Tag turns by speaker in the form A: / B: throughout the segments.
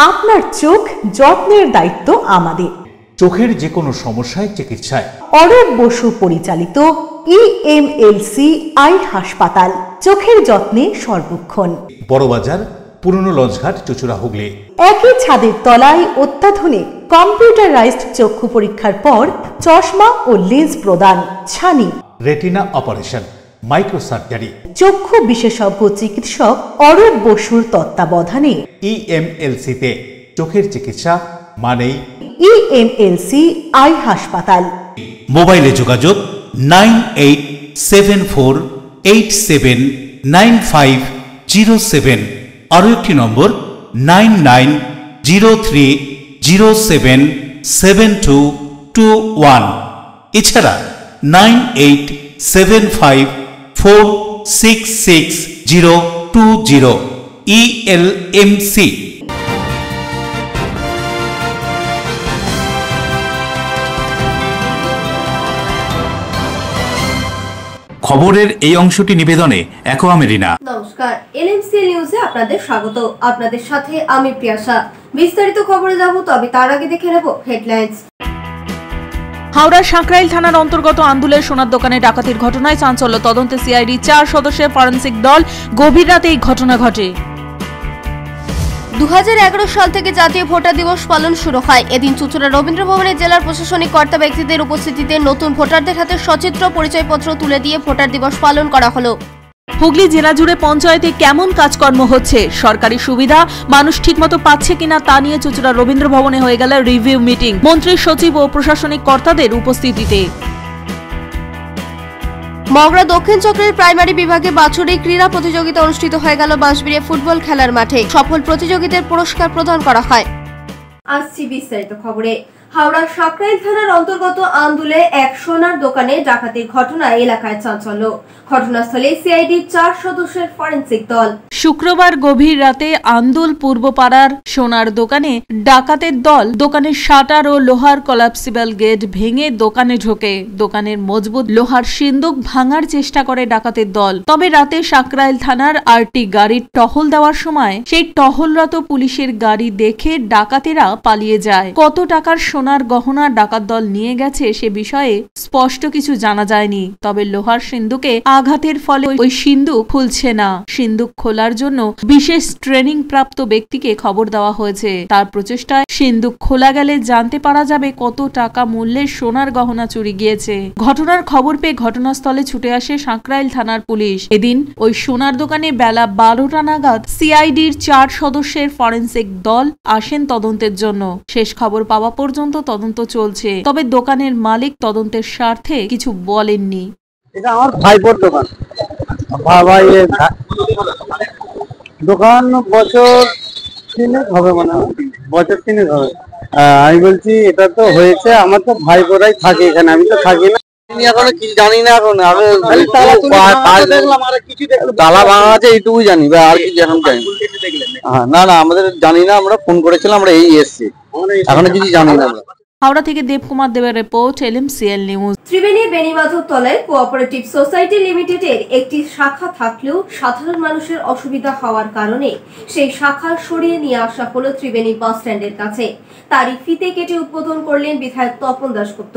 A: আপনার চোখ যত্নের দায়িত্ব আমাদের।
B: চোখের যে কোনো সমস্যায় চিকিৎসায়
A: অরূপ বসু পরিচালিত EMLC আই হাসপাতাল, চোখের যত্নে সর্বক্ষণ।
B: বড়বাজার, পুরনো লঞ্চঘাট, চুঁচুড়া, হুগলি।
A: একই ছাদের তলায় অত্যাধুনিক কম্পিউটারাইজড চক্ষু পরীক্ষার পর চশমা ও লেন্স প্রদান, ছানি,
B: রেটিনা অপারেশন, মাইক্রোসার্জারি।
A: চক্ষু বিশেষজ্ঞ চিকিৎসক অরূপ বসুর তত্ত্বাবধানে
B: EMLC-তে চোখের চিকিৎসা মানেই
A: EMLC আই হাসপাতাল।
C: মোবাইলে যোগাযোগ 9874879507। আরও একটি নম্বর 9903077221। এছাড়া 9875466020 ELMC। খবরের এই অংশটি নিবেদনে অ্যাকোয়া মেরিনা।
D: নমস্কার, LMC নিউজে আপনাদের স্বাগত। আপনাদের সাথে আমি প্রিয়াশা। বিস্তারিত খবরে যাব, তবে তার আগে দেখে নেব হেডলাইন্স।
E: হাওড়ার সাঁকরাইল থানার অন্তর্গত আন্দুলের সোনার দোকানে ডাকাতির ঘটনায় চাঞ্চল্য। তদন্তে CID 4 সদস্যের ফরেনসিক দল। গভীর রাতে এই ঘটনা ঘটে।
D: 2011 সাল থেকে জাতীয় ভোটার দিবস পালন শুরু হয়। এদিন চুঁচুড়া রবীন্দ্র ভবনে জেলার প্রশাসনিক কর্তা ব্যক্তিদের উপস্থিতিতে নতুন ভোটারদের হাতে সচিত্র পরিচয়পত্র তুলে দিয়ে ভোটার দিবস পালন করা হলো।
E: হুগলি জেলা জুড়ে পঞ্চায়েতে কেমন কাজকর্ম হচ্ছে, সরকারি সুবিধা মানুষ ঠিকমতো পাচ্ছে কিনা তা নিয়ে চুঁচুড়া রবীন্দ্র ভবনে হয়ে গেল রিভিউ মিটিং মন্ত্রী, সচিব ও প্রশাসনিক কর্তাদের উপস্থিতিতে।
D: মগরা দক্ষিণ চক্রের প্রাইমারি বিভাগে বাৎসরিক ক্রীড়া প্রতিযোগিতা অনুষ্ঠিত হয়ে গেল বাঁশবেড়িয়া ফুটবল খেলার মাঠে। সফল প্রতিযোগীদের পুরস্কার প্রদান করা হয়। আসছি বিস্তারিত খবরে। হাওড়ার সাঁকরাইল থানার অন্তর্গত আন্দুলে এক সোনার দোকানে ডাকাতির ঘটনায় এলাকায় চাঞ্চল্য। ঘটনাস্থলে CID 4 সদস্যের ফরেনসিক দল।
E: শুক্রবার গভীর রাতে আন্দুল পূর্বপাড়ার সোনার দোকানে ডাকাতের দল দোকানের শাটার ও লোহার কলাপসিবল গেট ভেঙে দোকানে ঢোকে। দোকানের মজবুত লোহার সিন্দুক ভাঙার চেষ্টা করে ডাকাতের দল। তবে রাতে সাঁকরাইল থানার আরটি গাড়ির টহল দেওয়ার সময় সেই টহলরত পুলিশের গাড়ি দেখে ডাকাতেরা পালিয়ে যায়। কত টাকার সোনার গহনা ডাকাত দল নিয়ে গেছে সে বিষয়ে স্পষ্ট কিছু জানা যায়নি। তবে লোহার সিন্দুকে আঘাতের ফলে ওই সিন্দুক খুলছে না। সিন্দুক খোলার জন্য বিশেষ ট্রেনিং প্রাপ্ত ব্যক্তিকে খবর দেওয়া হয়েছে। তার প্রচেষ্টায় সিন্দুক খোলা গেলে জানতে পারা যাবে কত টাকা মূল্যের সোনার গহনা চুরি গিয়েছে। ঘটনার খবর পেয়ে ঘটনাস্থলে ছুটে আসে সাঁকরাইল থানার পুলিশ। এদিন ওই সোনার দোকানে বেলা 12টা নাগাদ CID 4 সদস্যের ফরেনসিক দল আসেন তদন্তের জন্য। শেষ খবর পাওয়া পর্যন্ত তদন্ত চলছে। তবে দোকানের মালিক তদন্তের স্বার্থে কিছু বলেননি।
F: এটা আমার ভাইপোর দোকান। ভাই দোকান বছর 3 হবে, মানে বছর 3 হবে। আমি বলছি এটা তো হয়েছে, আমার তো ভাইপোরাই থাকে এখানে, আমি তো থাকি না। এখনো কি জানি না, এখন তালা ভাঙা আছে এইটুকু জানি, আর কি এখন জানি না। না আমাদের জানি না, আমরা ফোন করেছিলাম, আমরা এই এসছি, এখনো কিছু জানি না।
E: হাওড়া থেকে দেবকুমার দেবের রিপোর্ট, LMCL নিউজ।
D: ত্রিবেণী বেনিমাধব তলায় কোঅপারেটিভ সোসাইটি লিমিটেডের একটি শাখা থাকলেও সাধারণ মানুষের অসুবিধা হওয়ার কারণে সেই শাখা সরিয়ে নিয়ে আসা হলো ত্রিবেণী বাস স্ট্যান্ডের কাছে। তারই ফিতে কেটে উদ্বোধন করলেন বিধায়ক তপন দাশগুপ্ত।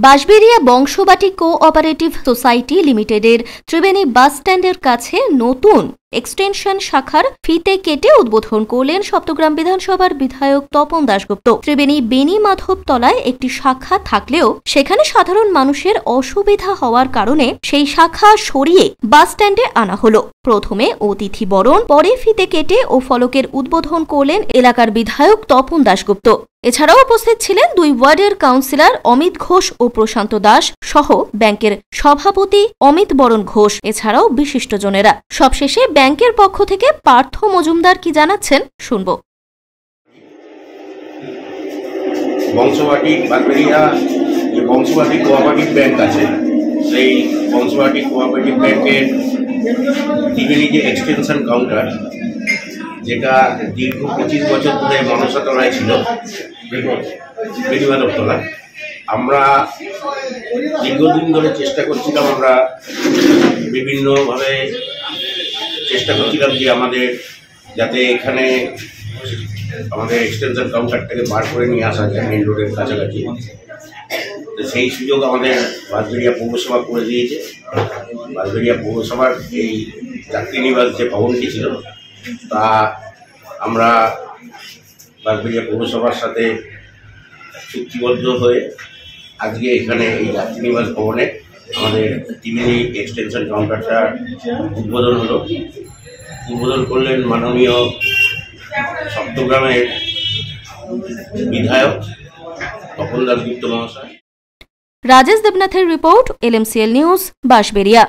G: বাঁশবেড়িয়া বংশবাটি কোঅপারেটিভ সোসাইটি লিমিটেডের ত্রিবেণী বাস স্ট্যান্ডের কাছে নতুন এক্সটেনশন শাখার ফিতে কেটে উদ্বোধন করলেন সপ্তগ্রাম বিধানসভার বিধায়ক তপন দাশগুপ্ত। ত্রিবেণী বেনিমাধব তলায় একটি শাখা থাকলেও সেখানে সাধারণ মানুষের অসুবিধা হওয়ার কারণে সেই শাখা সরিয়ে বাস স্ট্যান্ডে আনা হলো। প্রথমে অতিথি বরণ, পরে ফিতে কেটে ও ফলকের উদ্বোধন করলেন এলাকার বিধায়ক তপন দাশগুপ্ত। এছাড়াও উপস্থিত ছিলেন 2 ওয়ার্ডের কাউন্সিলর অমিত ঘোষ ও প্রশান্ত দাস সহ ব্যাংকের সভাপতি অমিত বরণ ঘোষ, এছাড়াও বিশিষ্টজনেরা। সবশেষে ব্যাংকের পক্ষ থেকে পার্থ মজুমদার কি জানাচ্ছেন শুনব।
H: বংশবাটি বাঁশবেড়িয়া যে বংশবাটি কোঅপারেটিভ ব্যাংক আছে, সেই বংশবাটি কোঅপারেটিভ ব্যাংকের ত্রিবেণী যে এক্সটেনশন কাউন্টার, যেটা দীর্ঘ 25 বছর ধরে মনসাতলায় ছিল, বেনিমাধব তলা। আমরা দীর্ঘদিন ধরে চেষ্টা করছিলাম, আমরা বিভিন্নভাবে চেষ্টা করছিলাম যে আমাদের যাতে এখানে আমাদের এক্সটেনশন কাউন্টারটাকে বার করে নিয়ে আসা যায় মেন রোডের কাছাকাছি। তো সেই সুযোগ আমাদের বাঁশবেড়িয়া পৌরসভা করে দিয়েছে। বাঁশবেড়িয়া পৌরসভার এই যাত্রীনিবাস যে ভবনটি ছিল তা আমরা বাঁশবেড়িয়া পৌরসভার সাথে চুক্তিবদ্ধ হয়ে আজকে এখানে এই যাত্রীনিবাস ভবনে আমাদের ত্রিবেণী এক্সটেনশন কাউন্টারটা উদ্বোধন হলো। উদ্বোধন করলেন মাননীয় সপ্তগ্রামের বিধায়ক তপন দাশগুপ্ত মহাশয়।
G: রাজেশ দেবনাথের report, LMCL news, Bansberia.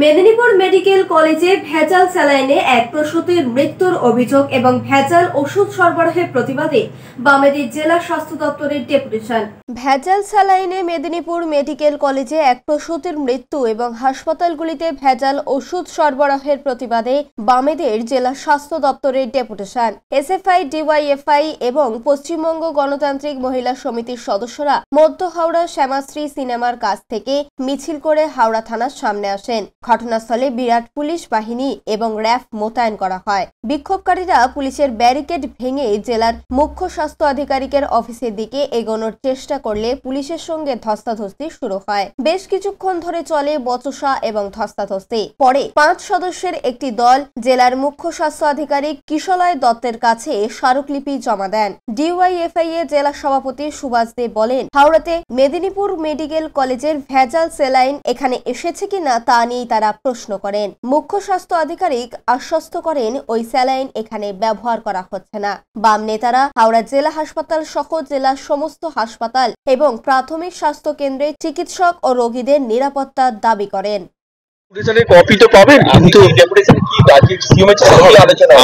D: Medinipur medical কলেজে ভেজাল স্যালাইনে এক প্রসূতির মৃত্যুর অভিযোগ এবং ভেজাল ওষুধ সরবরাহের প্রতিবাদে বামেদের জেলা স্বাস্থ্য দপ্তরের ডেপুটেশন। ভেজাল স্যালাইনে মেদিনীপুর মেডিকেল কলেজে এক প্রসূতির মৃত্যু এবং হাসপাতালগুলিতে ভেজাল ওষুধ সরবরাহের প্রতিবাদে বামেদের জেলা স্বাস্থ্য দপ্তরের ডেপুটেশন। SFI, DYFI এবং পশ্চিমবঙ্গ গণতান্ত্রিক মহিলা সমিতির সদস্যরা মধ্য হাওড়া শ্যামাশ্রী সিনেমার কাছ থেকে মিছিল করে হাওড়া থানার সামনে আসেন। ঘটনাস্থলে বিরাট পুলিশ বাহিনী এবং র্যাফ মোতায়েন করা হয়। বিক্ষোভকারীরা পুলিশের ব্যারিকেড ভেঙে জেলার মুখ্য স্বাস্থ্য আধিকারিকের অফিসের দিকে এগোনোর চেষ্টা করলে পুলিশের সঙ্গে ধস্তাধস্তি শুরু হয়। বেশ কিছুক্ষণ ধরে চলে বচসা এবং ধস্তাধস্তি। পরে 5 সদস্যের একটি দল জেলার মুখ্য স্বাস্থ্য আধিকারিক কিশলয় দত্তের কাছে স্মারকলিপি জমা দেন। DYFI এর জেলা সভাপতি সুভাষ দে বলেন, হাওড়াতে মেদিনীপুর মেডিকেল কলেজের ভেজাল স্যালাইন এখানে এসেছে কিনা তা নিয়ে তারা প্রশ্ন করেন। মুখ্য স্বাস্থ্য আধিকারিক আশ্বস্ত করেন ওই স্যালাইন এখানে ব্যবহার করা হচ্ছে না। বাম নেতারা হাওড়া জেলা হাসপাতাল সহ জেলার সমস্ত হাসপাতাল এবং প্রাথমিক স্বাস্থ্য কেন্দ্রে চিকিৎসক ও রোগীদের নিরাপত্তার দাবি করেন।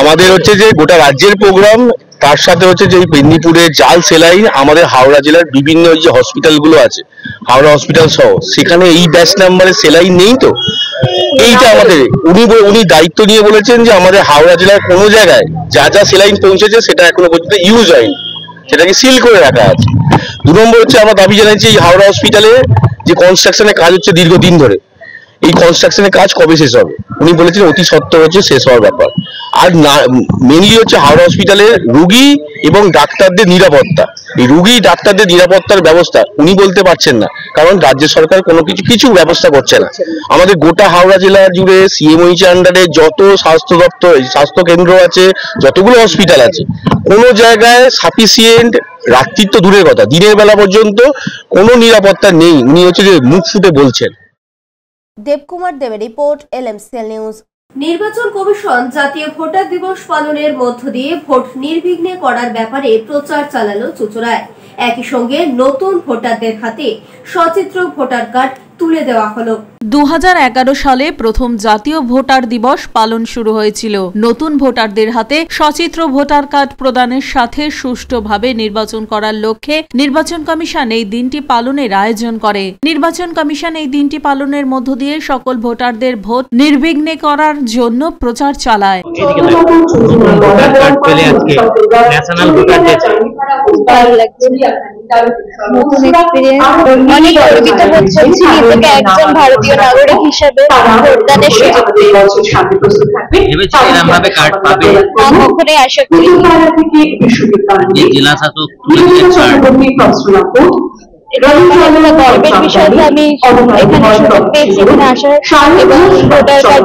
I: আমাদের হচ্ছে যে গোটা রাজ্যের প্রোগ্রাম, তার সাথে হচ্ছে যে মেদিনীপুরের জাল সেলাইন আমাদের হাওড়া জেলার বিভিন্ন যে হসপিটালগুলো আছে, হাওড়া হসপিটাল সহ, সেখানে এই ব্যাচ নাম্বারের সেলাইন নেই। তো এইটা আমাদের উনি দায়িত্ব নিয়ে বলেছেন যে আমাদের হাওড়া জেলার কোনো জায়গায় যা যা সেলাইন পৌঁছেছে সেটা এখনো পর্যন্ত ইউজ হয়নি, সেটাকে সিল করে রাখা আছে। 2 নম্বর হচ্ছে আমরা দাবি জানাচ্ছি এই হাওড়া হসপিটালে যে কনস্ট্রাকশনের কাজ হচ্ছে দীর্ঘদিন ধরে, এই কনস্ট্রাকশনের কাজ কবে শেষ হবে? উনি বলেছেন অতি সত্বর হচ্ছে শেষ হওয়ার ব্যাপার। আর মেনলি হচ্ছে হাওড়া হসপিটালের রুগী এবং ডাক্তারদের নিরাপত্তা, এই রুগী ডাক্তারদের নিরাপত্তার ব্যবস্থা উনি বলতে পারছেন না, কারণ রাজ্য সরকার কোনো কিছু ব্যবস্থা করছে না। আমাদের গোটা হাওড়া জেলা জুড়ে CMOH আন্ডারে যত স্বাস্থ্য দপ্তর, স্বাস্থ্য কেন্দ্র আছে, যতগুলো হসপিটাল আছে, কোনো জায়গায় সাফিসিয়েন্ট, রাত্রির তো দূরের কথা, দিনের বেলা পর্যন্ত কোনো নিরাপত্তা নেই। উনি হচ্ছে যে মুখ ফুটে বলছেন।
D: দেবকুমার দেবের রিপোর্ট, LMCL নিউজ। নির্বাচন কমিশন জাতীয় ভোটার দিবস পালনের মধ্য দিয়ে ভোট নির্বিঘ্নে করার ব্যাপারে প্রচার চালালো চুঁচুড়ায়। একই সঙ্গে নতুন ভোটারদের হাতে সচিত্র ভোটার কার্ড তুলে দেওয়া হলো।
E: 2011 সালে প্রথম জাতীয় ভোটার দিবস পালন শুরু হয়েছিল। নতুন ভোটারদের হাতে সচিত্র ভোটার কার্ড প্রদানের সাথে সুষ্ঠুভাবে নির্বাচন করার লক্ষ্যে নির্বাচন কমিশন এই দিনটি পালনের আয়োজন করে। নির্বাচন কমিশন এই দিনটি পালনের মধ্য দিয়ে সকল ভোটারদের ভোট নির্বিঘ্নে করার জন্য প্রচার চালায়।
J: অনেক গর্বিত বোধ করছি নিজেকে একজন ভারতীয় নাগরিক হিসেবে ভোটদানের সুযোগ পেয়ে। কখনোই আশা করি
K: জেলা শাসক
J: গর্বের বিষয় যে আমি এখানে সুযোগ পেয়েছি এখানে আসার এবং ভোটার কার্ড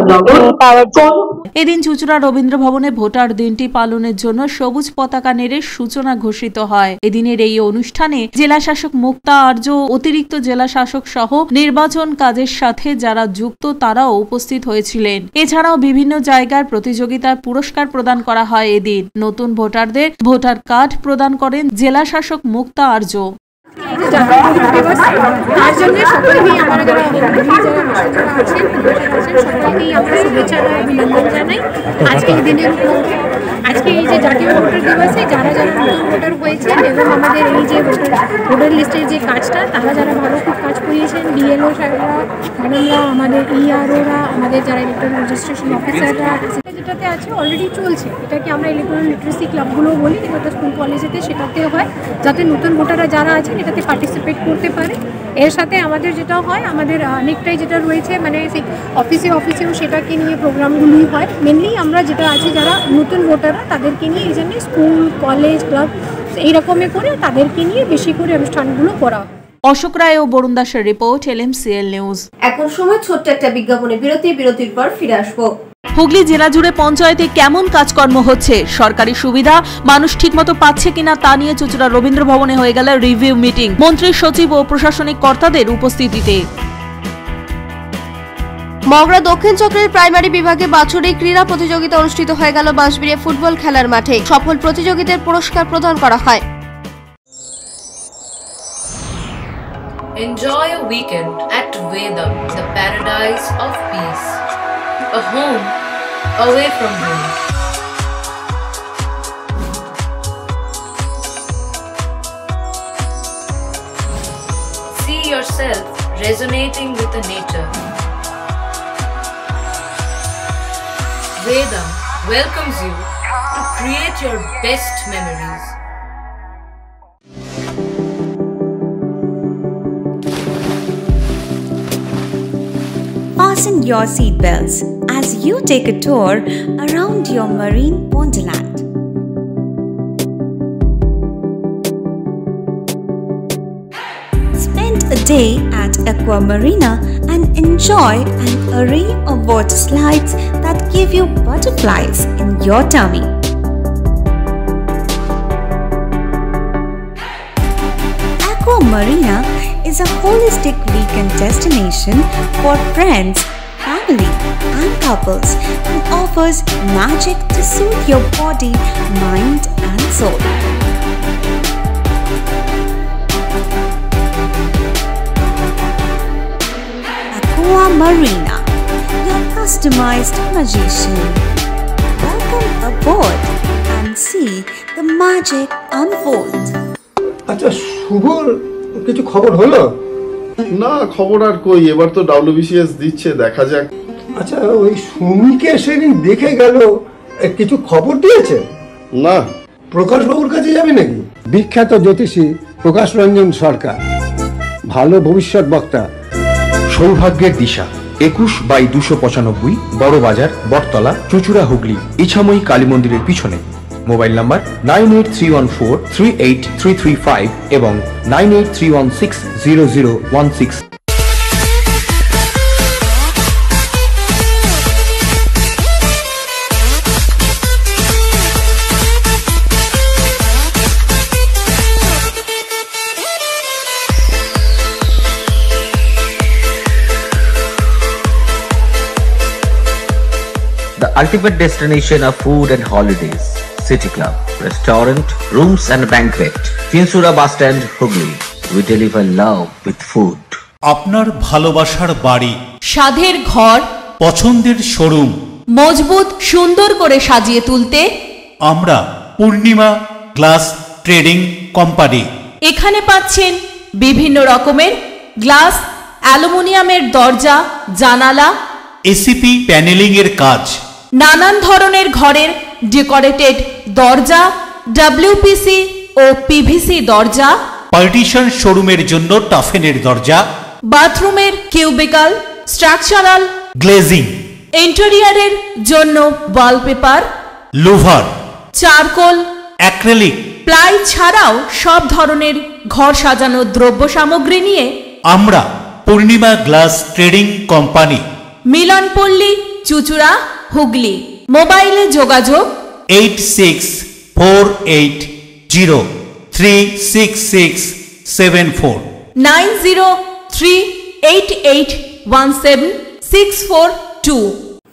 J: পাওয়ার জন্য।
E: এদিন চুঁচুড়া রবীন্দ্র ভবনে ভোটার দিনটি পালনের জন্য সবুজ পতাকা নেড়ে সূচনা ঘোষিত হয়। এদিনের এই অনুষ্ঠানে জেলা শাসক মুক্তা আর্য, অতিরিক্ত জেলা শাসক সহ নির্বাচন কাজের সাথে যারা যুক্ত তারাও উপস্থিত হয়েছিলেন। এছাড়াও বিভিন্ন জায়গার প্রতিযোগিতার পুরস্কার প্রদান করা হয়। এদিন নতুন ভোটারদের ভোটার কার্ড প্রদান করেন জেলা শাসক মুক্তা আর্য।
L: তার জন্য সকলকেই আমরা যারা আছেন সকলকেই আমরা শুভেচ্ছা অভিনন্দন জানাই। আজকে এই দিনের উপলক্ষে, আজকে এই যে জাতীয় ভোটার দিবসে যারা যারা নতুন ভোটার হয়েছেন এবং আমাদের এই যে ভোটার লিস্টের যে কাজটা, তারা যারা ভালো খুব কাজ করিয়েছেন, BLO সাহেবরা, ম্যাডামরা, আমাদের EROরা, আমাদের যারা ইলেকট্রাল রেজিস্ট্রেশন অফিসাররা, যেটাতে আছে অলরেডি চলছে, এটাকে আমরা ইলেকট্রাল লিটারেসি ক্লাবগুলো বলি, যেটা স্কুল কলেজেতে সেটাতে হয়, যাতে নতুন ভোটাররা যারা আছেন এটাতে পার্টিসিপেট করতে পারে। এর সাথে আমাদের যেটা হয়, আমাদের অনেকটাই যেটা রয়েছে মানে সেই অফিসেও সেটাকে নিয়ে প্রোগ্রামগুলোই হয়। মেনলি আমরা যেটা আছে যারা নতুন ভোটাররা তাদেরকে নিয়ে এই জন্য স্কুল কলেজ ক্লাব এইরকমই করে তাদেরকে নিয়ে বেশি করে অনুষ্ঠানগুলো করা হয়।
E: অশোক রায় ও বরুণ দাসের রিপোর্ট, LMCL নিউজ।
D: এখন সময় ছোট্ট একটা বিজ্ঞাপনে বিরতির পর ফিরে আসবো।
E: হুগলি জেলা জুড়ে পঞ্চায়েতে কেমন কাজকর্ম হচ্ছে, সরকারি সুবিধা মানুষ ঠিকমতো পাচ্ছে কিনা তা নিয়ে চুঁচুড়া রবীন্দ্র ভবনে হয়ে গেল রিভিউ মিটিং মন্ত্রী, সচিব ও প্রশাসনিক কর্তাদের উপস্থিতিতে।
D: মগরা দক্ষিণ চক্রের প্রাইমারি বিভাগে বাছরিক ক্রীড়া প্রতিযোগিতা অনুষ্ঠিত হয়ে গেল বাঁশবেড়িয়া ফুটবল খেলার মাঠে। সফল প্রতিযোগীদের পুরস্কার প্রদান করা হয়।
K: Enjoy a weekend at Vedam, the paradise of peace. A home away from home. See yourself resonating with the nature. Vedam welcomes you to create your best memories.
M: Fasten your seatbelts as you take a tour around your marine wonderland. Spend a day at Aqua Marina and enjoy an array of water slides that give you butterflies in your tummy. Aqua Marina is a holistic weekend destination for friends, family and couples and offers magic to soothe your body, mind and soul. Aqua Marina, your customized magician. Welcome aboard and see the magic unfold.
N: আচ্ছা শুভর কিছু খবর হলো?
O: না খবর আর কই, এবার তো WBCS দিচ্ছে, দেখা যাক।
N: আচ্ছা ওই সুমিকে সেদিন দেখে গেল, কিছু খবর দিয়েছে?
O: না।
N: প্রকাশ বাবুর কাছে যাবে নাকি? বিখ্যাত জ্যোতিষী প্রকাশ রঞ্জন সরকার, ভালো ভবিষ্যৎ বক্তা।
P: সৌভাগ্যের দিশা 21/295 বড় বাজার, বটতলা, চুঁচুড়া, হুগলি, ইছাময়ী কালী মন্দিরের পিছনে। মোবাইল নাম্বার 9831438335 এবং 9831600016।
Q: The ultimate destination of food and holidays. City Club, restaurant, rooms and banquet. Finsura Bus Stand, Hugli. We deliver love with food.
B: আপনার ভালোবাসার বাড়ি,
E: স্বাদের ঘর,
B: পছন্দের শোরুম
E: মজবুত সুন্দর করে সাজিয়ে তুলতে
B: আমরা পূর্ণিমা গ্লাস ট্রেডিং কোম্পানি।
E: এখানে পাচ্ছেন বিভিন্ন রকমের গ্লাস, অ্যালুমিনিয়ামের দরজা, জানালা,
B: এসিপি প্যানেলিং এর কাজ,
E: নানান ধরনের ঘরের ডেকোরেটেড দরজা, WPC ও PVC দরজা,
B: পার্টিশন শোরুমের জন্য টাফেনের দরজা,
E: বাথরুমের কিউবিকাল, স্ট্রাকচারাল
B: গ্লেজিং,
E: ইন্টেরিয়রের জন্য wallpaper,
B: louvre,
E: charcoal,
B: acrylic,
E: ply ছাড়াও সব ধরনের ঘর সাজানোর দ্রব্য সামগ্রী নিয়ে
B: আমরা Purnima glass trading company,
E: Milanpally, চুঁচুড়া, হুগলি। মোবাইলে যোগাযোগ
B: 8640366674
D: 9038817642।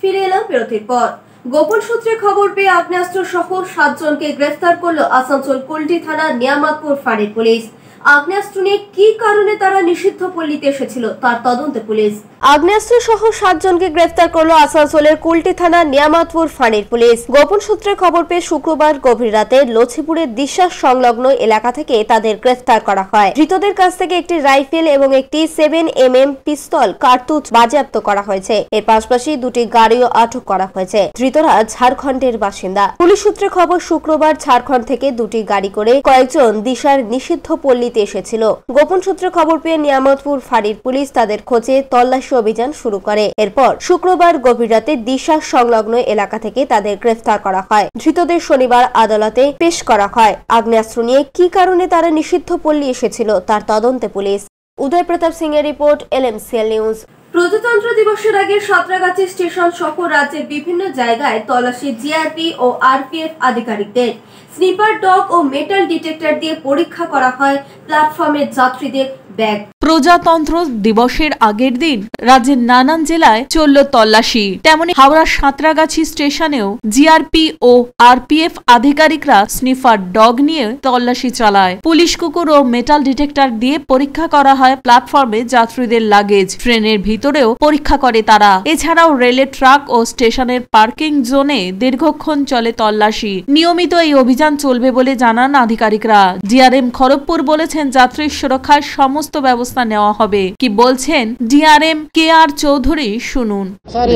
D: ফিরে এলাম বিরতির পর। গোপন সূত্রে খবর পেয়ে আগ্নেয়াস্ত্র সহ 7 জনকে গ্রেফতার করল আসানসোল কুলটি থানা নিয়ামতপুর ফাঁড়ির পুলিশ। আগ্নেয়াস্ত্র নিয়ে কি কারণে তারা নিষিদ্ধ পল্লীতে এসেছিল তার তদন্তে পুলিশ। আগ্নেয়াস্ত্র সহ 7 জনকে গ্রেফতার করলো আসানসোলের কুলটি থানা নিয়ামতপুর ফাঁড়ির পুলিশ। গোপন সূত্রে খবর পেয়ে শুক্রবার গভীর রাতে লছিপুরের দিশা সংলগ্ন এলাকা থেকে তাদের গ্রেফতার করা হয়। ধৃতদের কাছ থেকে একটি রাইফেল এবং একটি 7mm পিস্তল কার্তুজ বাজেয়াপ্ত করা হয়েছে। এর পাশাপাশি দুটি গাড়িও আটক করা হয়েছে। ধৃতরা ঝাড়খণ্ডের বাসিন্দা। পুলিশ সূত্রে খবর শুক্রবার ঝাড়খণ্ড থেকে দুটি গাড়ি করে কয়েকজন দিশার নিষিদ্ধ পল্লীতে এসেছিল। গোপন সূত্রে খবর পেয়ে নিয়ামতপুর ফাঁড়ির পুলিশ তাদের খোঁজে তল্লাশি অভিযান শুরু করে। এরপর শুক্রবার গভীর রাতে দিশা সংলগ্ন এলাকা থেকে তাদের গ্রেফতার করা হয়। ধৃতদের শনিবার আদালতে পেশ করা হয়। আগ্নেয়াস্ত্র নিয়ে কি কারণে তারা নিষিদ্ধ পল্লী এসেছিল তার তদন্তে পুলিশ। উদয় প্রতাপ সিং এর রিপোর্ট, LMCL নিউজ। প্রজাতন্ত্র দিবসের আগে সাঁতরাগাছি স্টেশন সহ রাজ্যের বিভিন্ন জায়গায় তল্লাশি জিআরপি ও RPF আধিকারিকদের। স্নিপার ডগ ও মেটাল ডিটেক্টর দিয়ে পরীক্ষা করা হয় প্ল্যাটফর্মের যাত্রীদের ব্যাগ।
E: প্রজাতন্ত্র দিবসের আগের দিন রাজ্যের নানান জেলায় চলল তল্লাশি। তেমনি হাওড়ার সাঁতরাগাছি স্টেশনেও জিআরপি ও RPF আধিকারিকরা স্নিফার ডগ নিয়ে তল্লাশি চালায়। পুলিশ কুকুর ও মেটাল ডিটেক্টর দিয়ে পরীক্ষা করা হয় প্ল্যাটফর্মে যাত্রীদের লাগেজ। ট্রেনের ভিতরেও পরীক্ষা করে তারা। এছাড়াও রেলের ট্রাক ও স্টেশনের পার্কিং জোনে দীর্ঘক্ষণ চলে তল্লাশি। নিয়মিত এই অভিযান চলবে বলে জানান আধিকারিকরা। DRM খড়গপুর বলেছেন যাত্রীর সুরক্ষার সমস্ত ব্যবস্থা নেওয়া হবে। কি বলছেন DRM KR চৌধুরী, শুনুন।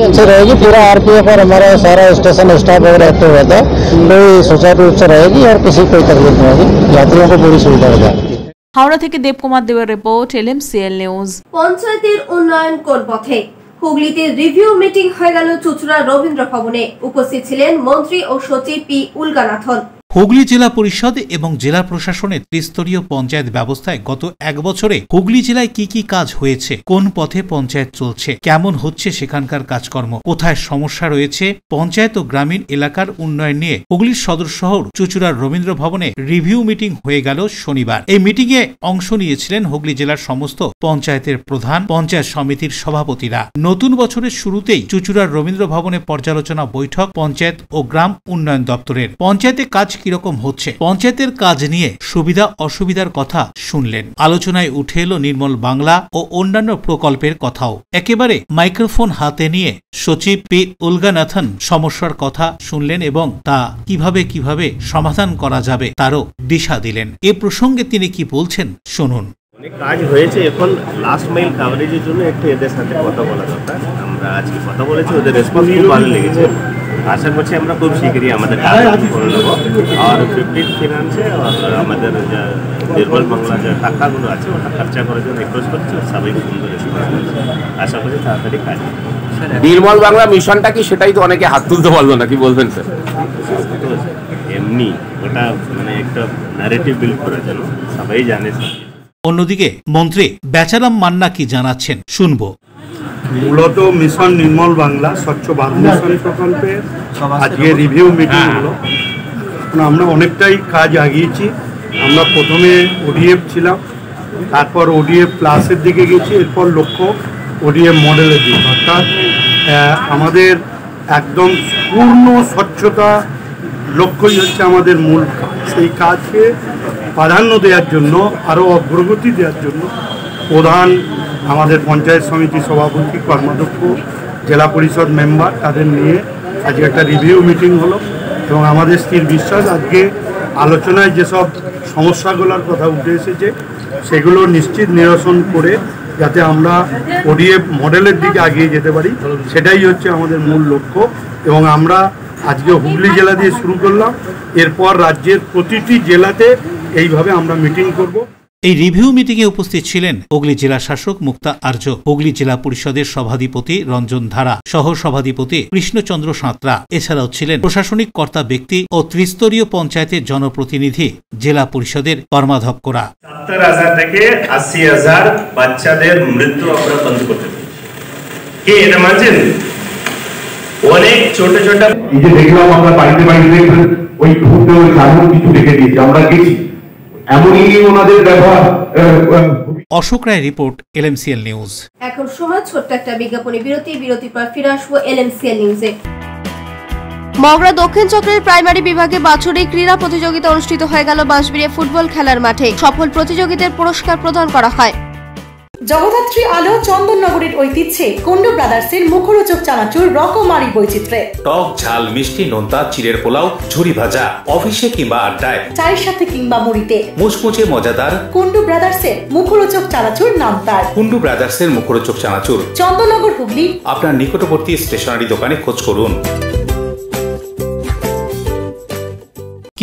R: अच्छी रहेगी, पूरा RPF और हमारा सारा स्टेशन स्टाफ वगैरह एक्टिव रहता है, कोई सुचारू रूप से रहेगी और किसी कोई तकलीफ नहीं होगी, यात्रियों को पूरी सुविधा हो जाएगी।
E: হাওড়া থেকে দেবকুমার দেবের রিপোর্ট, LMCL নিউজ।
D: পঞ্চায়েতের উন্নয়ন কোন পথে? হুগলিতে রিভিউ মিটিং হয়ে গেল চুঁচুড়া রবীন্দ্র ভবনে। উপস্থিত ছিলেন মন্ত্রী ও সচিব পি উলগানাথন।
B: হুগলি জেলা পরিষদ এবং জেলা প্রশাসনের ত্রিস্তরীয় পঞ্চায়েত ব্যবস্থায় গত 1 বছরে হুগলি জেলায় কি কি কাজ হয়েছে, কোন পথে পঞ্চায়েত চলছে, কেমন হচ্ছে সেখানকার কাজকর্ম, কোথায় সমস্যা রয়েছে, পঞ্চায়েত ও গ্রামীণ এলাকার উন্নয়ন নিয়ে হুগলির সদর শহর চুঁচুড়ার রবীন্দ্র ভবনে রিভিউ মিটিং হয়ে গেল শনিবার। এই মিটিংয়ে অংশ নিয়েছিলেন হুগলি জেলার সমস্ত পঞ্চায়েতের প্রধান, পঞ্চায়েত সমিতির সভাপতিরা। নতুন বছরের শুরুতেই চুঁচুড়ার রবীন্দ্র ভবনে পর্যালোচনা বৈঠক পঞ্চায়েত ও গ্রাম উন্নয়ন দপ্তরের। পঞ্চায়েতে কাজ কিরকম হচ্ছে, পঞ্চায়েতের কাজ নিয়ে সুবিধা অসুবিধার কথা শুনলেন। আলোচনায় উঠে এলো নির্মল বাংলা ও অন্যান্য প্রকল্পের কথাও। একেবারে মাইক্রোফোন হাতে নিয়ে সচিব পি উলগানাথন সমস্যার কথা শুনলেন এবং তা কিভাবে সমাধান করা যাবে তারও দিশা দিলেন। এ প্রসঙ্গে তিনি কি বলছেন শুনুন।
S: অনেক কাজ হয়েছে, এখন লাস্ট মাইল কাভারেজের জন্য একটু এদের সাথে কথা বলা দরকার। আমরা আজকে কথা বলেছি, ওদের রেসপন্স খুব ভালো লেগেছে। আশা করছি আমরা খুব শীঘ্রই আমাদের কাজ করে নেবো। আর 15 ফিনান্সে আমাদের যা নির্মল বাংলা যে টাকাগুলো আছে ওটা খরচা করার জন্য রিকোয়েস্ট করছি, সবাই সুন্দর রেসপন্স করছে। আশা করছি তাড়াতাড়ি কাজ।
T: নির্মল বাংলা মিশনটা কি, সেটাই তো অনেকে হাত তুলতে পারলো না, কি বলবেন স্যার?
S: এমনি ওটা মানে একটা ন্যারেটিভ বিল্ড করার জন্য সবাই জানে।
B: অন্যদিকে মন্ত্রী বেচারাম মান্না কি জানাচ্ছেন শুনবো।
U: মূলত মিশন নির্মল বাংলা স্বচ্ছ ভারত মিশন প্রকল্পে আজকে রিভিউ মিটিং হলো। আমরা অনেকটাই কাজ আগিয়েছি। আমরা প্রথমে ODF ছিলাম, তারপর ODF প্লাসের দিকে গেছি, এরপর লক্ষ্য ODF মডেলের দিকে। অর্থাৎ আমাদের একদম পূর্ণ স্বচ্ছতা লক্ষ্যই হচ্ছে আমাদের মূল কাজ। সেই কাজকে প্রাধান্য দেওয়ার জন্য, আরও অগ্রগতি দেওয়ার জন্য প্রধান, আমাদের পঞ্চায়েত সমিতি সভাপতি, কর্মাধ্যক্ষ, জেলা পরিষদ মেম্বার, তাদের নিয়ে আজকে একটা রিভিউ মিটিং হলো এবং আমাদের স্থির বিশ্বাস আজকে আলোচনায় যেসব সমস্যাগুলোর কথা উঠে এসেছে সেগুলো নিশ্চিত নিরসন করে যাতে আমরা ODF মডেলের দিকে এগিয়ে যেতে পারি, সেটাই হচ্ছে আমাদের মূল লক্ষ্য। এবং আমরা আজকে হুগলি জেলা দিয়ে শুরু করলাম, এরপর রাজ্যের প্রতিটি জেলাতে এইভাবে আমরা মিটিং করব।
B: এই রিভিউ মিটিংয়ে উপস্থিত ছিলেন হুগলি জেলা শাসক মুক্তা আর্য, হুগলি জেলা পরিষদের সভাধিপতি রঞ্জন ধারা, সহ সভাধিপতি কৃষ্ণচন্দ্র সাঁতরা। এছাড়াও ছিলেন প্রশাসনিক কর্তা ব্যক্তি ও ত্রিস্তরীয় পঞ্চায়েতের জনপ্রতিনিধি, জেলা পরিষদের কর্মাধ্যক্ষরা।
S: 70,000 থেকে 80,000 বাচ্চাদের মৃত্যু আমরা বন্ধ করতে পারি। কি এটা মানছেন? অনেক ছোট ছোট
V: এই যে দেখলাম আমরা বাড়িতে ওই ঢুকতে ওই কারণ কিছু রেখে দিয়েছি, আমরা গেছি, এমনই ওনাদের ব্যবহার।
B: অশোক রায় রিপোর্ট, LMCL নিউজ।
D: এখন সময় ছোট্ট একটা বিজ্ঞাপনী বিরতির পর ফিরে আসবো LMCL নিউজে। মগরা দক্ষিণ চক্রের প্রাইমারি বিভাগে বাছুরিক ক্রীড়া প্রতিযোগিতা অনুষ্ঠিত হয়ে গেল বাঁশবেড়িয়া ফুটবল খেলার মাঠে। সফল প্রতিযোগীদের পুরস্কার প্রদান করা হয়।
A: জগদ্ধাত্রী আলো চন্দননগরের ঐতিহ্যে কুন্ডু ব্রাদার্সের মুখরোচক চানাচুর রকমারি বৈচিত্র্যে
C: টক ঝাল মিষ্টি নোনতা চিড়ের পোলাও ঝুরি ভাজা অফিসে কিংবা আড্ডায়
A: চায়ের সাথে কিংবা মুড়িতে
C: মুচমুচে মজাদার
A: কুন্ডু ব্রাদার্সের মুখরোচক চানাচুর নাম তার।
C: কুন্ডু ব্রাদার্সের মুখরোচক চানাচুর
A: চন্দননগর হুগলি
C: আপনার নিকটবর্তী স্টেশনারি দোকানে খোঁজ করুন।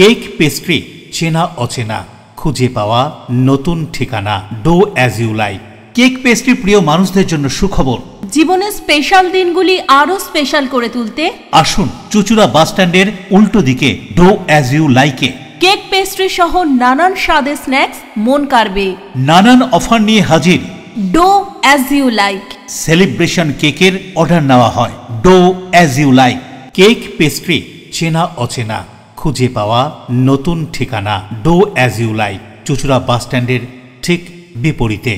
B: কেক পেস্ট্রি চেনা অচেনা খুঁজে পাওয়া নতুন ঠিকানা do as you like. Cake pastry প্রিয় মানুষদের জন্য সুখবর।
E: জীবনের স্পেশাল দিনগুলি আরো স্পেশাল করে তুলতে
B: আসুন চুচুড়া বাস স্ট্যান্ডের উল্টো দিকে ডো অ্যাজ ইউ লাইকে
E: কেক পেস্ট্রি সহ নানান স্বাদের স্ন্যাক্স মন কাড়বে।
B: নানান অফার নিয়ে হাজির
E: dough as you like.
B: Celebration কেকের অর্ডার নেওয়া হয়। Dough as you like. Cake pastry চেনা অচেনা খুঁজে পাওয়া নতুন ঠিকানা ডো অ্যাজ ইউ লাইক, চুচুড়া বাস স্ট্যান্ডের ঠিক বিপরীতে।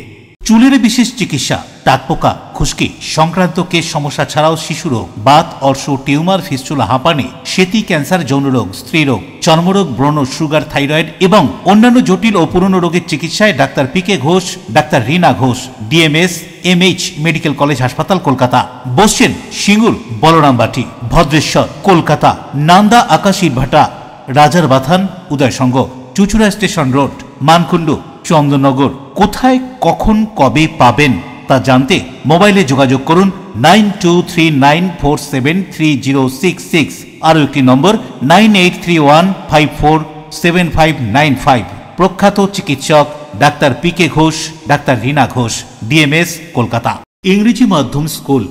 B: চুলের বিশেষ চিকিৎসা, টাকপোকা, খুশকি সংক্রান্ত কেশ সমস্যা ছাড়াও শিশুরোগ, বাত, অর্শ, টিউমার, ফিস্টুলা, হাঁপানি, সেতি, ক্যান্সার, যৌনরোগ, স্ত্রীরোগ, চর্মরোগ, ব্রণ, সুগার, থাইরয়েড এবং অন্যান্য জটিল ও পুরনো রোগের চিকিৎসায় doctor P K Ghosh, doctor Rina Ghosh, DMS MH medical college হাসপাতাল, কলকাতা। বসছেন সিঙ্গুর, বলরামবাটি, ভদ্রেশ্বর, কলকাতা, নান্দা, আকাশ ইটভাটা, রাজার বাথান, উদয়সঙ্গ, চুচুড়া স্টেশন রোড, মানকুণ্ডু, চন্দননগর। কোথায়, কখন, কবে পাবেন তা জানতে মোবাইলে যোগাযোগ করুন 9239473066। আরও একটি নম্বর 9831547595। প্রখ্যাত চিকিৎসক doctor P K Ghosh, doctor Rina Ghosh, DMS, Kolkata. ইংরেজি মাধ্যম স্কুল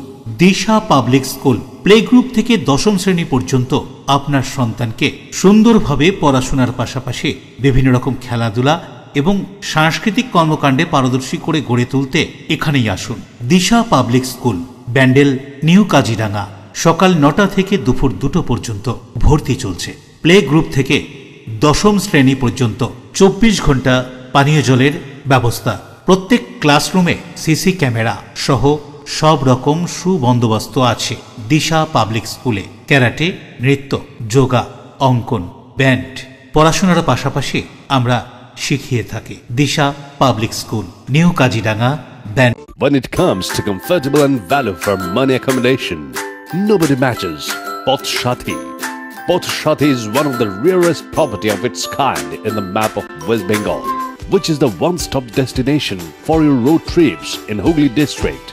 B: দিশা পাবলিক স্কুল প্লে গ্রুপ থেকে দশম শ্রেণী পর্যন্ত আপনার সন্তানকে সুন্দরভাবে পড়াশোনার পাশাপাশি বিভিন্ন রকম খেলাধুলা এবং সাংস্কৃতিক কর্মকাণ্ডে পারদর্শী করে গড়ে তুলতে এখানেই আসুন। Disha public school, Bandel, new Kaziranga. সকাল 9টা থেকে দুপুর 2টো পর্যন্ত ভর্তি চলছে। প্লে গ্রুপ থেকে দশম শ্রেণী পর্যন্ত 24 ঘন্টা পানীয় জলের ব্যবস্থা। প্রত্যেক ক্লাসরুমে সিসি ক্যামেরা সহ সব রকম সুবন্দোবস্ত আছে। দিশা পাবলিক স্কুলে ক্যারাটে, নৃত্য, যোগা, অঙ্কন, ব্যান্ড পড়াশোনার পাশাপাশি আমরা শিখিয়ে থাকি। Disha public school, new Kaziranga, Bandel.
W: When it comes to comfortable and value for money accommodation, nobody matches Poth Shati. Poth Shati is one of the rarest property of its kind in the map of West Bengal, which is the one-stop destination for your road trips in Hooghly district.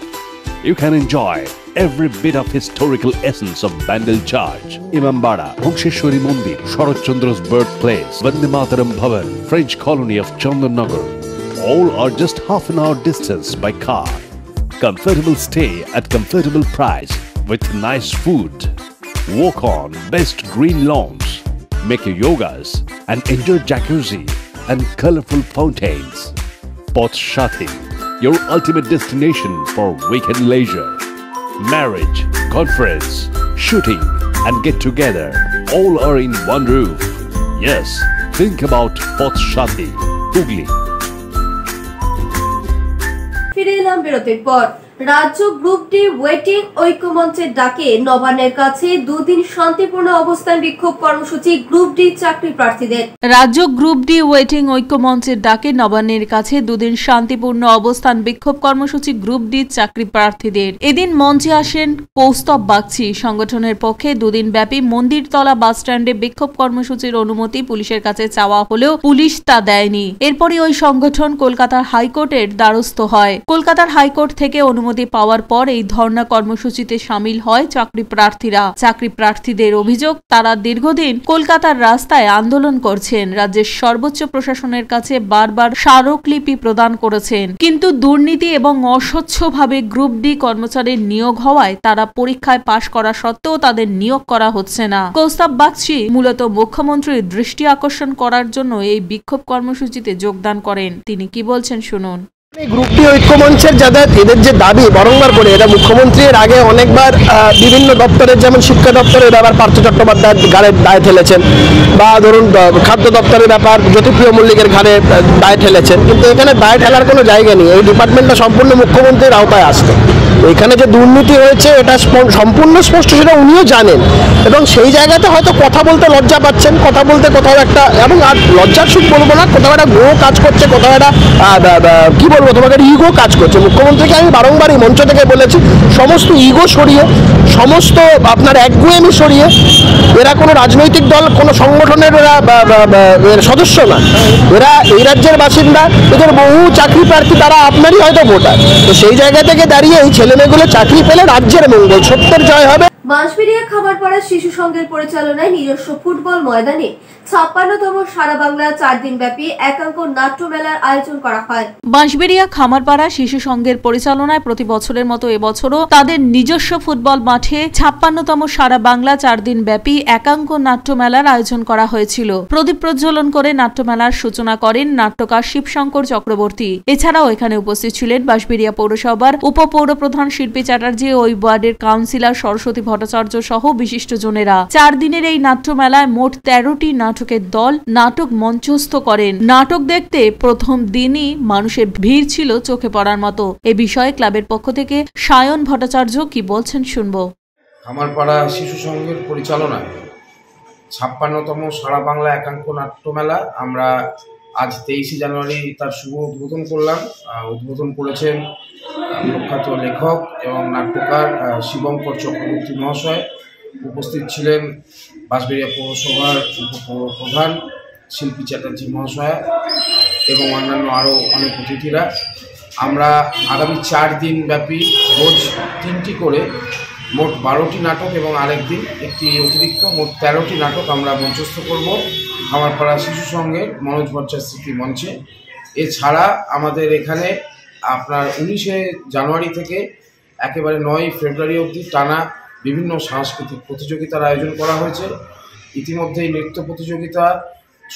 W: You can enjoy every bit of historical essence of Bandel Church, Imambara, Bhongsheshwari Mandir, Sharat Chandra's birthplace, Vande Mataram Bhavan, French colony of Chandanagar. All are just half an hour distance by car. Comfortable stay at comfortable price with nice food. Walk on best green lawns, make your yogas and enjoy jacuzzi and colorful fountains. Poth Shati, your ultimate destination for weekend leisure. Marriage, conference, shooting and get together all are in one roof. Yes, think about Poth Shati, Hooghly.
D: ফিরে এলাম বিরতির পর। রাজ্য group D waiting ঐক্যমঞ্চের ডাকে নবান্নের কাছে দুদিন শান্তিপূর্ণ অবস্থান বিক্ষোভ কর্মসূচি গ্রুপ ডি চাকরি প্রার্থীদের।
E: রাজ্য গ্রুপ ডি ওয়েটিং ঐক্যমঞ্চের ডাকে নবান্নের কাছে দুদিন শান্তিপূর্ণ অবস্থান বিক্ষোভ কর্মসূচি গ্রুপ ডি চাকরি প্রার্থীদের। এদিন মঞ্চে আসেন কৌস্তব বাগচি। সংগঠনের পক্ষে দুদিন ব্যাপী মন্দিরতলা বাস স্ট্যান্ডে বিক্ষোভ কর্মসূচির অনুমতি পুলিশের কাছে চাওয়া হলেও পুলিশ তা দেয়নি। এরপরই ওই সংগঠন কলকাতার হাইকোর্টের দ্বারস্থ হয়। কলকাতার হাইকোর্ট থেকে অনুমতি পাওয়ার পর এই ধর্ণা কর্মসূচিতে শামিল হয় চাকরি প্রার্থীরা। চাকরি প্রার্থীদের অভিযোগ, তারা দীর্ঘদিন কলকাতার রাস্তায় আন্দোলন করছেন, রাজ্যের সর্বোচ্চ প্রশাসনের কাছে বারবার স্মারকলিপি প্রদান করেছেন, কিন্তু দুর্নীতি এবং অস্বচ্ছভাবে গ্রুপ ডি কর্মচারীর নিয়োগ হওয়ায় তারা পরীক্ষায় পাশ করা সত্ত্বেও তাদের নিয়োগ করা হচ্ছে না। কৌস্তব বাগচি মূলত মুখ্যমন্ত্রীর দৃষ্টি আকর্ষণ করার জন্য এই বিক্ষোভ কর্মসূচিতে যোগদান করেন। তিনি কি বলছেন শুনুন।
X: গ্রুপ ডি ঐক্যমঞ্চের যাদের এদের যে দাবি বারংবার করে এটা মুখ্যমন্ত্রীর আগে অনেকবার বিভিন্ন দপ্তরের, যেমন শিক্ষা দপ্তরের ব্যাপার পার্থ চট্টোপাধ্যায়ের ঘাড়ে দায় ঠেলেছেন, বা ধরুন খাদ্য দপ্তরের ব্যাপার জ্যোতিপ্রিয় মল্লিকের ঘাড়ে দায় ঠেলেছেন, কিন্তু এখানে দায় ঠেলার কোনো জায়গা নেই। এই ডিপার্টমেন্টটা সম্পূর্ণ মুখ্যমন্ত্রীর আওতায় আসতো। এখানে যে দুর্নীতি হয়েছে এটা সম্পূর্ণ স্পষ্ট, সেটা উনিও জানেন, এবং সেই জায়গাতে হয়তো কথা বলতে লজ্জা পাচ্ছেন, কথা বলতে কোথাও একটা, এবং আর লজ্জার সুখ বলবো না, কোথাও একটা গ্রহ কাজ করছে, কোথাও একটা কি বলবো তোমাকে ইগো কাজ করছে। মুখ্যমন্ত্রীকে আমি বারংবার এই মঞ্চ থেকে বলেছি, সমস্ত ইগো সরিয়ে, সমস্ত আপনার একগুয়েমি সরিয়ে, এরা কোনো রাজনৈতিক দল, কোনো সংগঠনের এরা সদস্য না, এরা এই রাজ্যের বাসিন্দা, এদের বহু চাকরি প্রার্থী, তারা আপনারই হয়তো ভোটার। তো সেই জায়গা থেকে দাঁড়িয়ে এই ছেলেমেয়েগুলো চাকরি পেলে রাজ্যের মঙ্গল, সত্যের জয় হবে।
D: বাঁশবেড়িয়া খামারপাড়া শিশু সংঘের পরিচালনায় নিজস্ব ফুটবল ময়দানে 56তম সারা বাংলা 4 দিন ব্যাপী একাঙ্ক নাট্য মেলার আয়োজন করা হয়।
E: বাঁশবেড়িয়া খামারপাড়া শিশু সংঘের পরিচালনায় প্রতি বছরের মতো এবছরও তাদের নিজস্ব ফুটবল মাঠে 56তম সারা বাংলা 4 দিন ব্যাপী একাঙ্ক নাট্য মেলার আয়োজন করা হয়েছিল। প্রদীপ প্রজ্বলন করে নাট্যমেলার সূচনা করেন নাট্যকার শিবশঙ্কর চক্রবর্তী। এছাড়াও এখানে উপস্থিত ছিলেন বাঁশবেড়িয়া পৌরসভার উপপৌরপ্রধান শিল্পী চ্যাটার্জি, ওই ওয়ার্ডের কাউন্সিলর সরস্বতী ভট্টাচার্য সহ বিশিষ্টজনেরা। 4 দিনের এই নাট্যমেলায় মোট 13টি নাটকের দল নাটক মঞ্চস্থ করেন। নাটক দেখতে প্রথম দিনই মানুষের ভিড় ছিল চোখে পড়ার মতো। এ বিষয়ে ক্লাবের পক্ষ থেকে সায়ন ভট্টাচার্য কি বলছেন শুনবো।
F: খামারপাড়া শিশু সংঘের পরিচালনায় 56তম সারা বাংলা একাঙ্ক নাট্যমেলা আমরা আজ 23শে জানুয়ারি তার শুভ উদ্বোধন করলাম। উদ্বোধন করেছেন প্রখ্যাত লেখক এবং নাট্যকার শিবঙ্কর চক্রবর্তী মহাশয়। উপস্থিত ছিলেন বাঁশবেড়িয়া পৌরসভার উপপৌরপ্রধান শিল্পী চ্যাটার্জি মহাশয় এবং অন্যান্য আরও অনেক অতিথিরা। আমরা আগামী 4 দিন ব্যাপী রোজ 3টি করে মোট 12টি নাটক এবং আরেকদিন একটি অতিরিক্ত মোট 13টি নাটক আমরা মঞ্চস্থ করব খামারপাড়া শিশু সংঘের মনোজ ভট্টাচার্য স্মৃতি মঞ্চে। এছাড়া আমাদের এখানে আপনার 19শে জানুয়ারি থেকে একেবারে 9ই ফেব্রুয়ারি অবধি টানা বিভিন্ন সাংস্কৃতিক প্রতিযোগিতার আয়োজন করা হয়েছে। ইতিমধ্যেই নৃত্য প্রতিযোগিতা,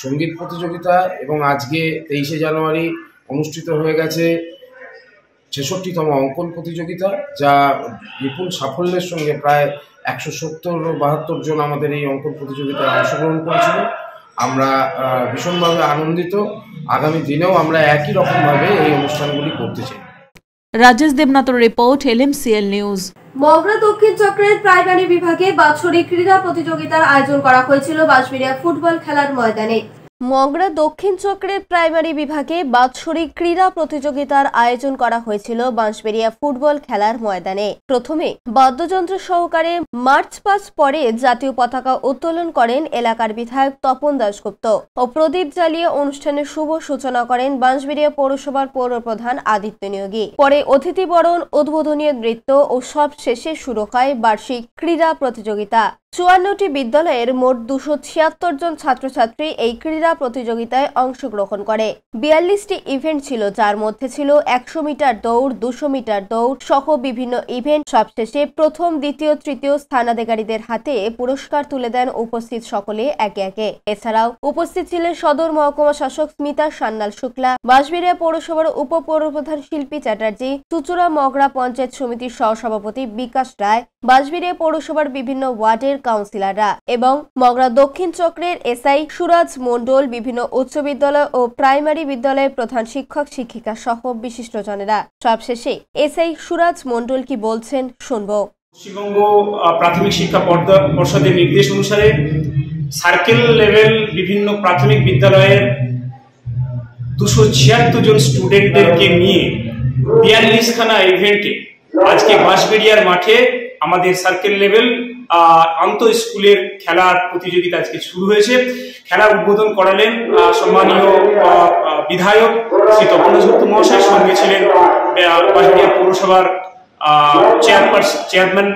F: সঙ্গীত প্রতিযোগিতা এবং আজকে 23শে জানুয়ারি অনুষ্ঠিত হয়ে গেছে 66তম অঙ্কন প্রতিযোগিতা, যা বিপুল সাফল্যের সঙ্গে প্রায় 170-72 জন আমাদের এই অঙ্কন প্রতিযোগিতায় অংশগ্রহণ করেছিল। আমরা ভীষণভাবে আনন্দিত। আগামী দিনেও আমরা একই রকমভাবে এই অনুষ্ঠানগুলি করতে চাই।
E: রাজেশ দেবনাথের রিপোর্ট, LMCL নিউজ।
D: মগরা দক্ষিণ চক্রের প্রাইমারি বিভাগে বাৎসরিক ক্রীড়া প্রতিযোগিতার আয়োজন করা হয়েছিল বাঁশবেড়িয়া ফুটবল খেলার ময়দানে। মগরা দক্ষিণ চক্রের প্রাইমারি বিভাগে বাৎসরিক ক্রীড়া প্রতিযোগিতার আয়োজন করা হয়েছিল বাঁশবেড়িয়া ফুটবল খেলার ময়দানে। প্রথমে বাদ্যযন্ত্র সহকারে মার্চ পাস্ট পরে জাতীয় পতাকা উত্তোলন করেন এলাকার বিধায়ক তপন দাশগুপ্ত ও প্রদীপ জ্বালিয়ে অনুষ্ঠানের শুভ সূচনা করেন বাঁশবেড়িয়া পৌরসভার পৌরপ্রধান আদিত্য নিয়োগী। পরে অতিথি বরণ, উদ্বোধনী নৃত্য ও সব শেষে শুরু হয় বার্ষিক ক্রীড়া প্রতিযোগিতা। 54টি বিদ্যালয়ের মোট 276 জন ছাত্রছাত্রী এই ক্রীড়া প্রতিযোগিতায় অংশগ্রহণ করে। 42টি ইভেন্ট ছিল, যার মধ্যে ছিল 100 মিটার দৌড়, 200 মিটার দৌড় সহ বিভিন্ন ইভেন্ট। সবশেষে প্রথম, দ্বিতীয়, তৃতীয় স্থানাধিকারীদের হাতে পুরস্কার তুলে দেন উপস্থিত সকলে একে একে। এছাড়াও উপস্থিত ছিলেন সদর মহকুমা শাসক স্মিতা সান্যাল শুক্লা, বাঁশবেড়িয়া পৌরসভার উপপৌরপ্রধান শিল্পী চ্যাটার্জি, চুচুড়া মগরা পঞ্চায়েত সমিতির সহসভাপতি বিকাশ রায়, বাঁশবেড়িয়া পৌরসভার বিভিন্ন ওয়ার্ডের কাউন্সিলররা এবং মগরা দক্ষিণ চক্রের এসআই সুরাজ মণ্ডল, বিভিন্ন উচ্চ বিদ্যালয় ও প্রাইমারি বিদ্যালয়ের প্রধান শিক্ষক শিক্ষিকা সহ বিশিষ্টজনেরা। সবশেষে এসআই সুরাজ মণ্ডল কি বলছেন শুনবো।
G: পশ্চিমবঙ্গ প্রাথমিক শিক্ষা পর্ষদের নির্দেশ অনুসারে সার্কেল লেভেল বিভিন্ন প্রাথমিক বিদ্যালয়ের 276 জন স্টুডেন্টদেরকে নিয়ে 42খানা ইভেন্টে আজকে বাঁশবেড়িয়ার মাঠে আমাদের সার্কেল লেভেল আন্তঃ স্কুলের খেলার প্রতিযোগিতা আজকে শুরু হয়েছে। খেলার উদ্বোধন করালেন সম্মানীয় বিধায়ক শ্রী তপন দাশগুপ্ত মহাশয়, সঙ্গে ছিলেন বাঁশবেড়িয়া পৌরসভার চেয়ারম্যান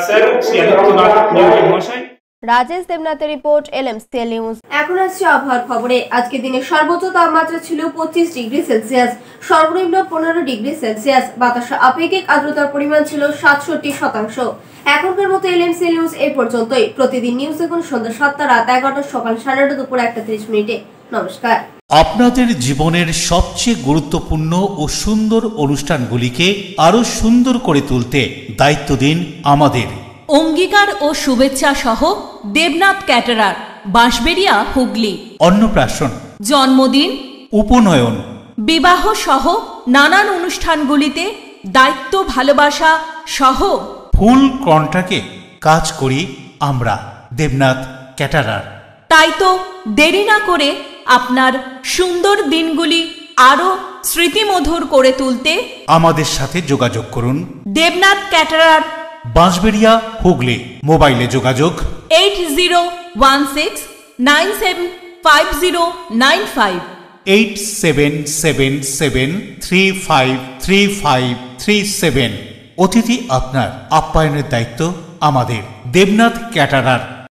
G: স্যার শ্রী আদিত্যনাথ নিয়োগী মহাশয়।
D: রাজেশ দেবনাথের রিপোর্ট, LMCL নিউজ। এখন আসছে আবহাওয়ার খবরে। আজকে দিনের সর্বোচ্চ তাপমাত্রা ছিল 25 ডিগ্রি সেলসিয়াস, সর্বনিম্ন 15 ডিগ্রি সেলসিয়াস। বাতাসে আপেক্ষিক আর্দ্রতার পরিমাণ ছিল 67%। এখনকার মতো LMCL নিউজ এই পর্যন্তই। প্রতিদিন নিউজ দেখুন সন্ধ্যা 7টা, রাত 11টা, সকাল 9:30, দুপুর 1:30। নমস্কার।
B: আপনাদের জীবনের সবচেয়ে গুরুত্বপূর্ণ ও সুন্দর অনুষ্ঠানগুলিকে আরো সুন্দর করে তুলতে দায়িত্ব দিন আমাদের।
E: অঙ্গীকার ও শুভেচ্ছা সহ দেবনাথ ক্যাটারার, বাঁশবেড়িয়া, হুগলি।
B: অন্নপ্রাশন,
E: জন্মদিন,
B: উপনয়ন,
E: বিবাহ সহ নানান অনুষ্ঠানগুলিতে দায়িত্ব ভালোবাসা সহ
B: ফুল কন্ট্রাক্টে কাজ করি আমরা দেবনাথ ক্যাটারার।
E: তাই তো দেরি না করে আপনার সুন্দর দিনগুলি আরো স্মৃতিমধুর করে তুলতে
B: আমাদের সাথে যোগাযোগ করুন।
E: দেবনাথ ক্যাটারার,
B: বাঁশবেড়িয়া, হুগলি। মোবাইলে যোগাযোগ
E: 8016975095
B: 8777353537। অতিথি আপনার, আপ্যায়নের দায়িত্ব আমাদের। দেবনাথ ক্যাটারার।